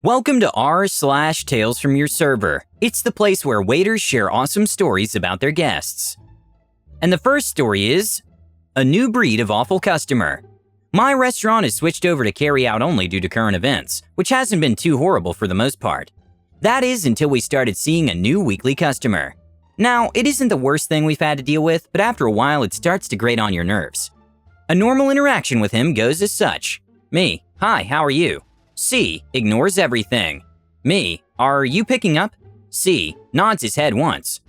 Welcome to r/Tales from Your Server. It's the place where waiters share awesome stories about their guests. And the first story is a new breed of awful customer. My restaurant has switched over to carry out only due to current events, which hasn't been too horrible for the most part. That is until we started seeing a new weekly customer. Now, it isn't the worst thing we've had to deal with, but after a while it starts to grate on your nerves. A normal interaction with him goes as such. Me, hi, how are you? C, ignores everything. Me, are you picking up? C, nods his head once.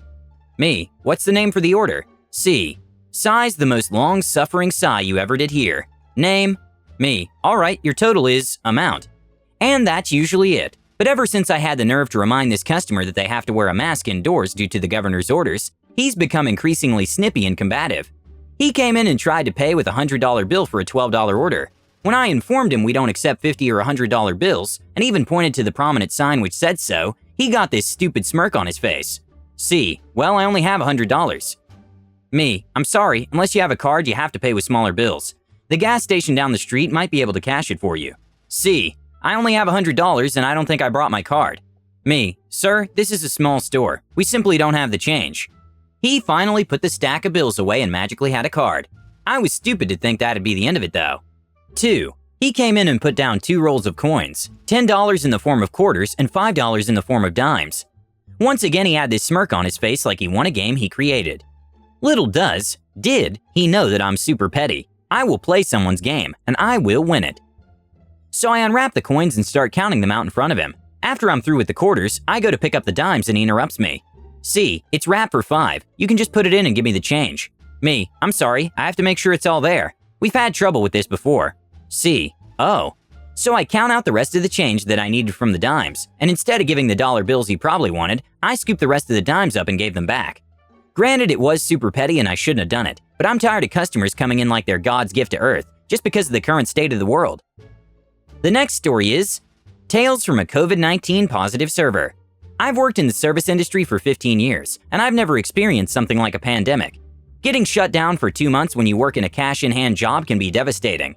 Me, what's the name for the order? C, sighs the most long-suffering sigh you ever did hear. Name? Me, alright, your total is amount. And that's usually it. But ever since I had the nerve to remind this customer that they have to wear a mask indoors due to the governor's orders, he's become increasingly snippy and combative. He came in and tried to pay with a $100 bill for a $12 order. When I informed him we don't accept $50 or $100 bills, and even pointed to the prominent sign which said so, he got this stupid smirk on his face. C, well, I only have $100. Me, I'm sorry, unless you have a card, you have to pay with smaller bills. The gas station down the street might be able to cash it for you. C, I only have $100 and I don't think I brought my card. Me, sir, this is a small store. We simply don't have the change. He finally put the stack of bills away and magically had a card. I was stupid to think that'd be the end of it though. 2. He came in and put down 2 rolls of coins, $10 in the form of quarters and $5 in the form of dimes. Once again, he had this smirk on his face like he won a game he created. Little did he know that I'm super petty. I will play someone's game, and I will win it. So I unwrap the coins and start counting them out in front of him. After I'm through with the quarters, I go to pick up the dimes and he interrupts me. C, it's wrapped for 5. You can just put it in and give me the change. Me, I'm sorry, I have to make sure it's all there. We've had trouble with this before. C, oh. So I count out the rest of the change that I needed from the dimes, and instead of giving the dollar bills he probably wanted, I scooped the rest of the dimes up and gave them back. Granted, it was super petty and I shouldn't have done it, but I'm tired of customers coming in like they're God's gift to Earth, just because of the current state of the world. The next story is Tales from a COVID-19 positive server. I've worked in the service industry for 15 years, and I've never experienced something like a pandemic. Getting shut down for 2 months when you work in a cash-in-hand job can be devastating.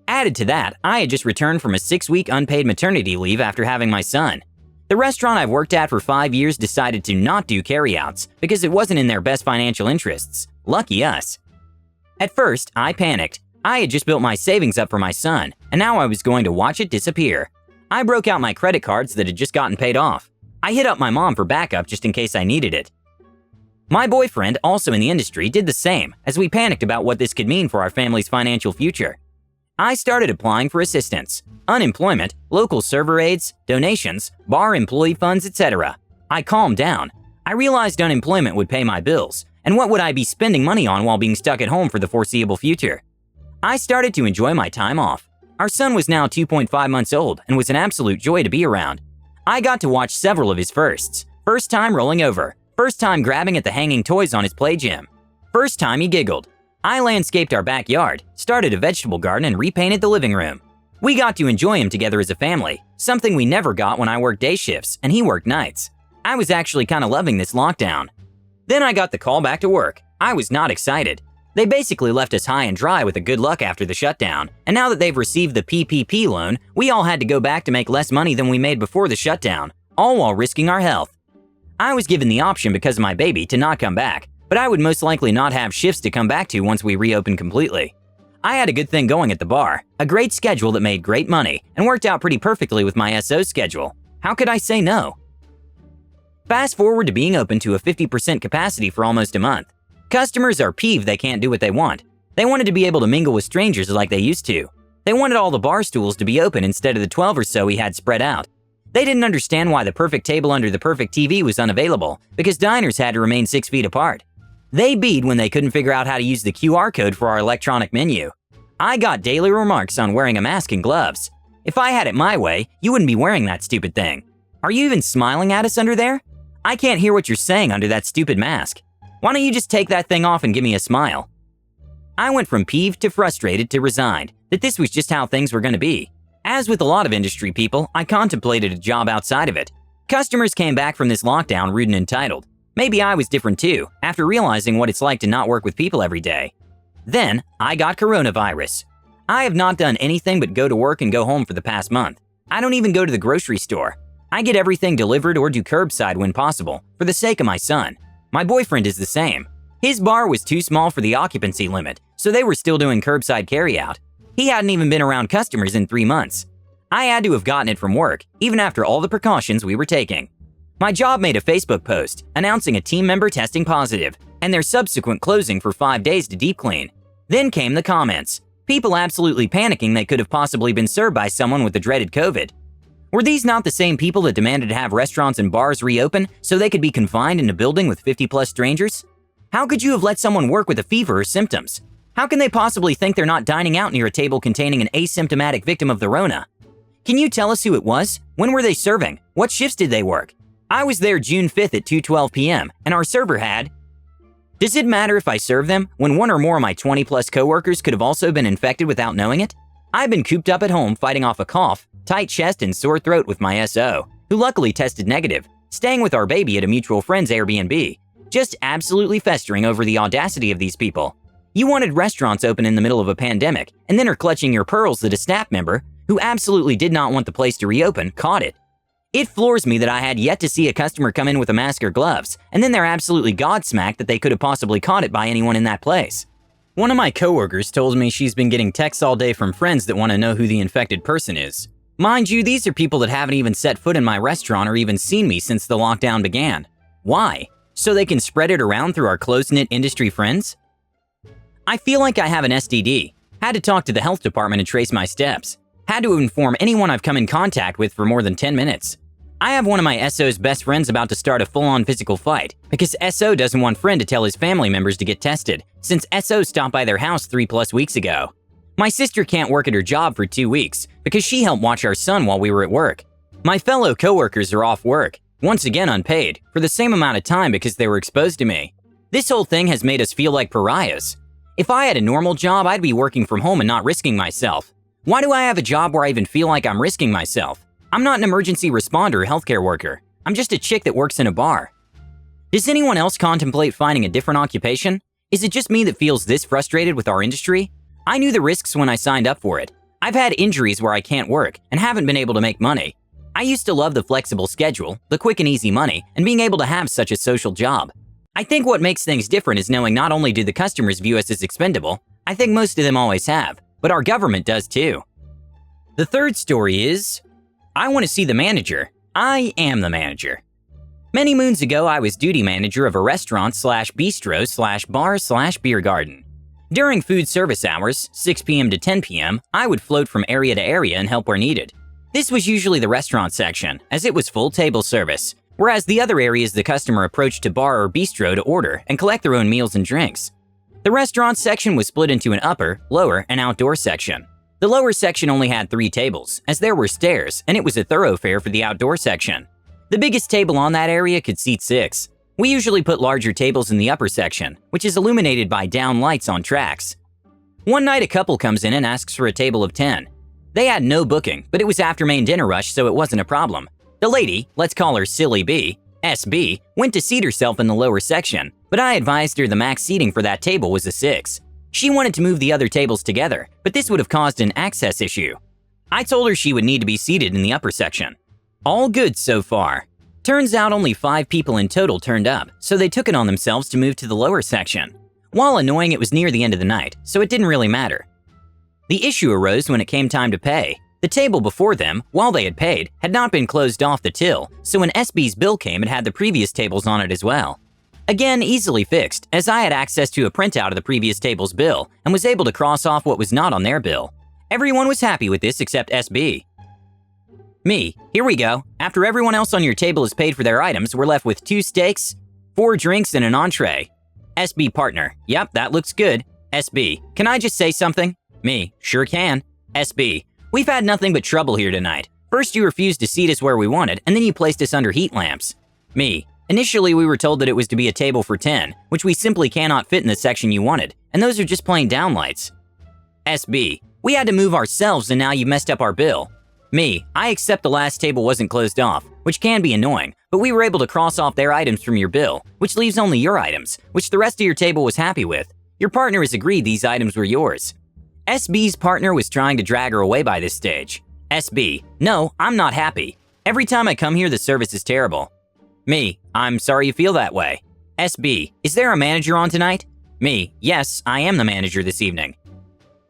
Added to that, I had just returned from a 6-week unpaid maternity leave after having my son. The restaurant I've worked at for 5 years decided to not do carryouts because it wasn't in their best financial interests. Lucky us. At first, I panicked. I had just built my savings up for my son, and now I was going to watch it disappear. I broke out my credit cards that had just gotten paid off. I hit up my mom for backup just in case I needed it. My boyfriend, also in the industry, did the same as we panicked about what this could mean for our family's financial future. I started applying for assistance, unemployment, local server aids, donations, bar employee funds, etc. I calmed down. I realized unemployment would pay my bills, and what would I be spending money on while being stuck at home for the foreseeable future? I started to enjoy my time off. Our son was now 2.5 months old and was an absolute joy to be around. I got to watch several of his firsts. First time rolling over, first time grabbing at the hanging toys on his play gym, first time he giggled. I landscaped our backyard, started a vegetable garden, and repainted the living room. We got to enjoy him together as a family, something we never got when I worked day shifts and he worked nights. I was actually kind of loving this lockdown. Then I got the call back to work. I was not excited. They basically left us high and dry with a good luck after the shutdown, and now that they've received the PPP loan, we all had to go back to make less money than we made before the shutdown, all while risking our health. I was given the option because of my baby to not come back, but I would most likely not have shifts to come back to once we reopen completely. I had a good thing going at the bar, a great schedule that made great money, and worked out pretty perfectly with my SO schedule. How could I say no? Fast forward to being open to a 50% capacity for almost a month. Customers are peeved they can't do what they want. They wanted to be able to mingle with strangers like they used to. They wanted all the bar stools to be open instead of the 12 or so we had spread out. They didn't understand why the perfect table under the perfect TV was unavailable, because diners had to remain 6 feet apart. They beat when they couldn't figure out how to use the QR code for our electronic menu. I got daily remarks on wearing a mask and gloves. If I had it my way, you wouldn't be wearing that stupid thing. Are you even smiling at us under there? I can't hear what you're saying under that stupid mask. Why don't you just take that thing off and give me a smile? I went from peeved to frustrated to resigned that this was just how things were going to be. As with a lot of industry people, I contemplated a job outside of it. Customers came back from this lockdown rude and entitled. Maybe I was different too, after realizing what it's like to not work with people every day. Then, I got coronavirus. I have not done anything but go to work and go home for the past month. I don't even go to the grocery store. I get everything delivered or do curbside when possible, for the sake of my son. My boyfriend is the same. His bar was too small for the occupancy limit, so they were still doing curbside carryout. He hadn't even been around customers in 3 months. I had to have gotten it from work, even after all the precautions we were taking. My job made a Facebook post announcing a team member testing positive and their subsequent closing for 5 days to deep clean. Then came the comments. People absolutely panicking they could have possibly been served by someone with the dreaded COVID. Were these not the same people that demanded to have restaurants and bars reopen so they could be confined in a building with 50+ strangers? How could you have let someone work with a fever or symptoms? How can they possibly think they're not dining out near a table containing an asymptomatic victim of the Rona? Can you tell us who it was? When were they serving? What shifts did they work? I was there June 5th at 2:12 p.m. and our server had… Does it matter if I serve them when one or more of my 20+ coworkers could have also been infected without knowing it? I've been cooped up at home fighting off a cough, tight chest, and sore throat with my SO, who luckily tested negative, staying with our baby at a mutual friend's Airbnb, just absolutely festering over the audacity of these people. You wanted restaurants open in the middle of a pandemic and then are clutching your pearls that a staff member, who absolutely did not want the place to reopen, caught it. It floors me that I had yet to see a customer come in with a mask or gloves, and then they're absolutely godsmacked that they could have possibly caught it by anyone in that place. One of my coworkers told me she's been getting texts all day from friends that want to know who the infected person is. Mind you, these are people that haven't even set foot in my restaurant or even seen me since the lockdown began. Why? So they can spread it around through our close-knit industry friends? I feel like I have an STD. Had to talk to the health department and trace my steps. Had to inform anyone I've come in contact with for more than 10 minutes. I have one of my SO's best friends about to start a full-on physical fight because SO doesn't want friend to tell his family members to get tested since SO stopped by their house 3+ weeks ago. My sister can't work at her job for 2 weeks because she helped watch our son while we were at work. My fellow coworkers are off work, once again unpaid, for the same amount of time because they were exposed to me. This whole thing has made us feel like pariahs. If I had a normal job, I'd be working from home and not risking myself. Why do I have a job where I even feel like I'm risking myself? I'm not an emergency responder or healthcare worker. I'm just a chick that works in a bar. Does anyone else contemplate finding a different occupation? Is it just me that feels this frustrated with our industry? I knew the risks when I signed up for it. I've had injuries where I can't work and haven't been able to make money. I used to love the flexible schedule, the quick and easy money, and being able to have such a social job. I think what makes things different is knowing not only do the customers view us as expendable, I think most of them always have, but our government does too. The third story is, I want to see the manager. I am the manager. Many moons ago, I was duty manager of a restaurant/bistro/bar/beer garden. During food service hours, 6 p.m. to 10 p.m., I would float from area to area and help where needed. This was usually the restaurant section, as it was full table service, whereas the other areas the customer approached to bar or bistro to order and collect their own meals and drinks. The restaurant section was split into an upper, lower, and outdoor section. The lower section only had 3 tables, as there were stairs, and it was a thoroughfare for the outdoor section. The biggest table on that area could seat 6. We usually put larger tables in the upper section, which is illuminated by down lights on tracks. One night a couple comes in and asks for a table of 10. They had no booking, but it was after main dinner rush, so it wasn't a problem. The lady, let's call her Silly B, SB, went to seat herself in the lower section, but I advised her the max seating for that table was a 6. She wanted to move the other tables together, but this would have caused an access issue. I told her she would need to be seated in the upper section. All good so far. Turns out only 5 people in total turned up, so they took it on themselves to move to the lower section. While annoying, it was near the end of the night, so it didn't really matter. The issue arose when it came time to pay. The table before them, while they had paid, had not been closed off the till, so when SB's bill came, it had the previous tables on it as well. Again, easily fixed, as I had access to a printout of the previous table's bill and was able to cross off what was not on their bill. Everyone was happy with this except SB. Me, here we go. After everyone else on your table has paid for their items, we're left with 2 steaks, 4 drinks, and an entree. SB partner, yep, that looks good. SB, can I just say something? Me, sure can. SB, we've had nothing but trouble here tonight. First you refused to seat us where we wanted, and then you placed us under heat lamps. Me, initially we were told that it was to be a table for 10, which we simply cannot fit in the section you wanted, and those are just plain downlights. SB, we had to move ourselves and now you messed up our bill. Me, I accept the last table wasn't closed off, which can be annoying, but we were able to cross off their items from your bill, which leaves only your items, which the rest of your table was happy with. Your partner has agreed these items were yours. SB's partner was trying to drag her away by this stage. SB, no, I'm not happy. Every time I come here, the service is terrible. Me, I'm sorry you feel that way. SB, is there a manager on tonight? Me, yes, I am the manager this evening.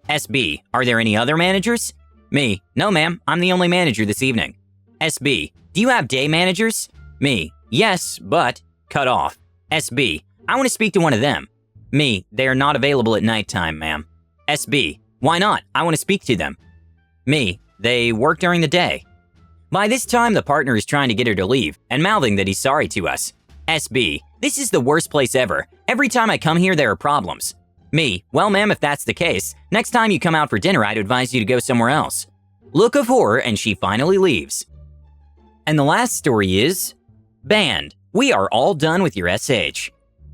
SB, are there any other managers? Me, no ma'am, I'm the only manager this evening. SB, do you have day managers? Me, yes, but… Cut off. SB, I want to speak to one of them. Me, they are not available at nighttime, ma'am. SB, why not? I want to speak to them. Me, they work during the day. By this time, the partner is trying to get her to leave and mouthing that he's sorry to us. SB, this is the worst place ever. Every time I come here, there are problems. Me, well ma'am, if that's the case, next time you come out for dinner, I'd advise you to go somewhere else. Look of horror, and she finally leaves. And the last story is… Banned. We are all done with your SH.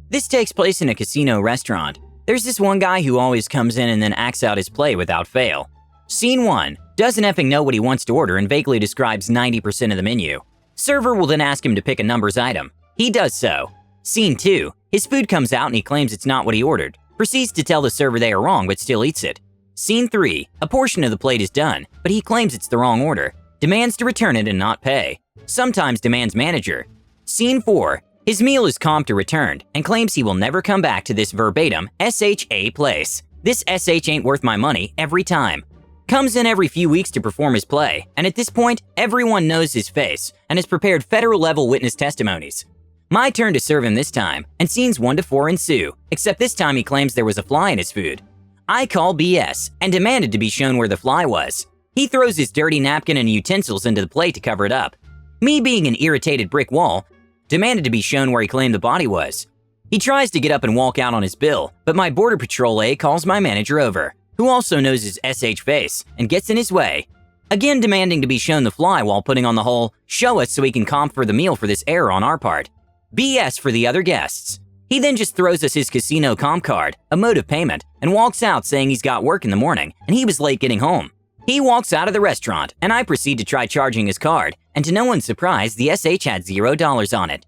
This takes place in a casino restaurant. There's this one guy who always comes in and then acts out his play without fail. Scene 1. Doesn't effing know what he wants to order and vaguely describes 90% of the menu. Server will then ask him to pick a numbers item. He does so. Scene 2. His food comes out and he claims it's not what he ordered. Proceeds to tell the server they are wrong but still eats it. Scene 3. A portion of the plate is done, but he claims it's the wrong order. Demands to return it and not pay. Sometimes demands manager. Scene 4. His meal is comped or returned and claims he will never come back to this verbatim SHA place. This SH ain't worth my money every time. Comes in every few weeks to perform his play, and at this point, everyone knows his face and has prepared federal-level witness testimonies. My turn to serve him this time, and scenes 1 to 4 ensue, except this time he claims there was a fly in his food. I call BS and demanded to be shown where the fly was. He throws his dirty napkin and utensils into the plate to cover it up. Me, being an irritated brick wall, demanded to be shown where he claimed the body was. He tries to get up and walk out on his bill, but my Border Patrol A calls my manager over, who also knows his SH face, and gets in his way. Again demanding to be shown the fly while putting on the whole, show us so we can comp for the meal for this error on our part. BS for the other guests. He then just throws us his casino comp card, a mode of payment, and walks out saying he's got work in the morning and he was late getting home. He walks out of the restaurant, and I proceed to try charging his card, and to no one's surprise, the SH had $0 on it.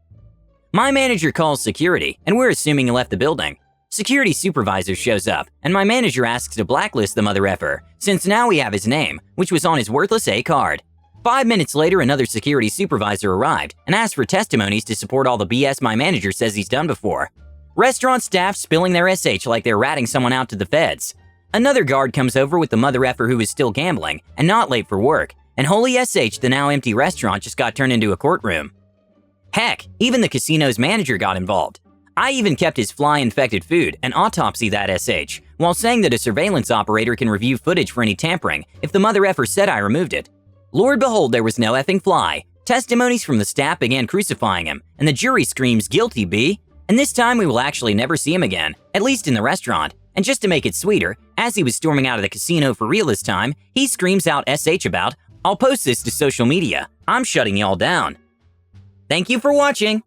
My manager calls security, and we're assuming he left the building. Security supervisor shows up, and my manager asks to blacklist the mother effer, since now we have his name, which was on his worthless A card. 5 minutes later, another security supervisor arrived and asked for testimonies to support all the BS my manager says he's done before. Restaurant staff spilling their SH like they're ratting someone out to the feds. Another guard comes over with the mother effer who is still gambling and not late for work, and holy SH, the now empty restaurant just got turned into a courtroom. Heck, even the casino's manager got involved. I even kept his fly-infected food and autopsied that SH, while saying that a surveillance operator can review footage for any tampering if the mother effer said I removed it. Lord behold, there was no effing fly. Testimonies from the staff began crucifying him, and the jury screams, "Guilty, B." And this time we will actually never see him again, at least in the restaurant. And just to make it sweeter, as he was storming out of the casino for real this time, he screams out SH about, "I'll post this to social media. I'm shutting y'all down." Thank you for watching.